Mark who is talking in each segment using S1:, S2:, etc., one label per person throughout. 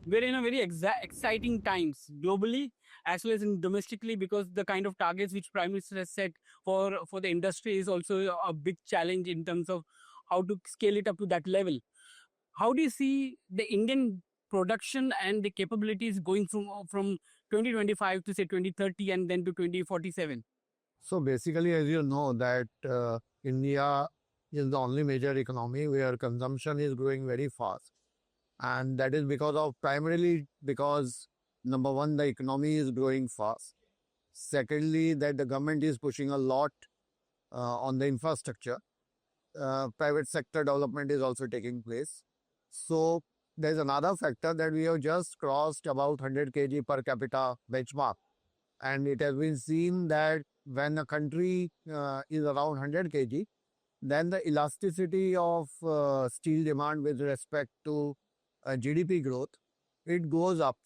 S1: we're in a very exciting times globally as well as in domestically, because the kind of targets which Prime Minister has set for the industry is also a big challenge in terms of how to scale it up to that level. How do you see the Indian production and the capabilities going from 2025 to say 2030 and then to 2047?
S2: So basically, as you know, that India is the only major economy where consumption is growing very fast. And that is because of primarily because number one, the economy is growing fast. Secondly, that the government is pushing a lot on the infrastructure. Private sector development is also taking place. So there's another factor that we have just crossed about 100 kg per capita benchmark. And it has been seen that when a country is around 100 kg, then the elasticity of steel demand with respect to GDP growth, it goes up.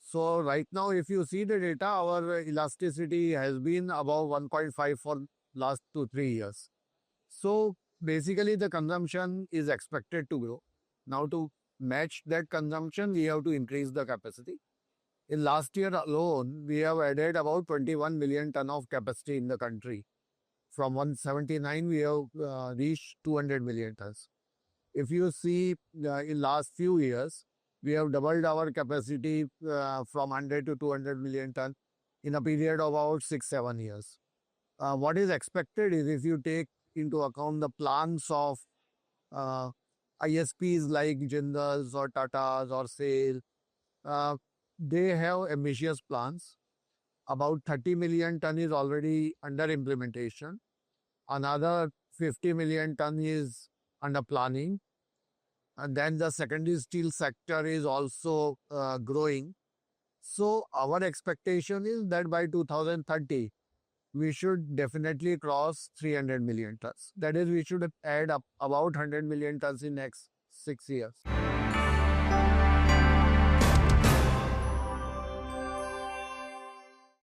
S2: So right now, if you see the data, our elasticity has been above 1.5 for last 2-3 years. So basically, the consumption is expected to grow. Now, to match that consumption, we have to increase the capacity. In last year alone, we have added about 21 million ton of capacity in the country. From 179, we have reached 200 million tons. If you see in last few years, we have doubled our capacity from 100 to 200 million ton in a period of about 6-7 years. What is expected is if you take into account the plans of uh, ISPs like Jindals or Tatas or SAIL, uh, they have ambitious plans. About 30 million ton is already under implementation. Another 50 million ton is under planning. And then the secondary steel sector is also growing. So our expectation is that by 2030, we should definitely cross 300 million tons. That is, we should add up about 100 million tons in next 6 years.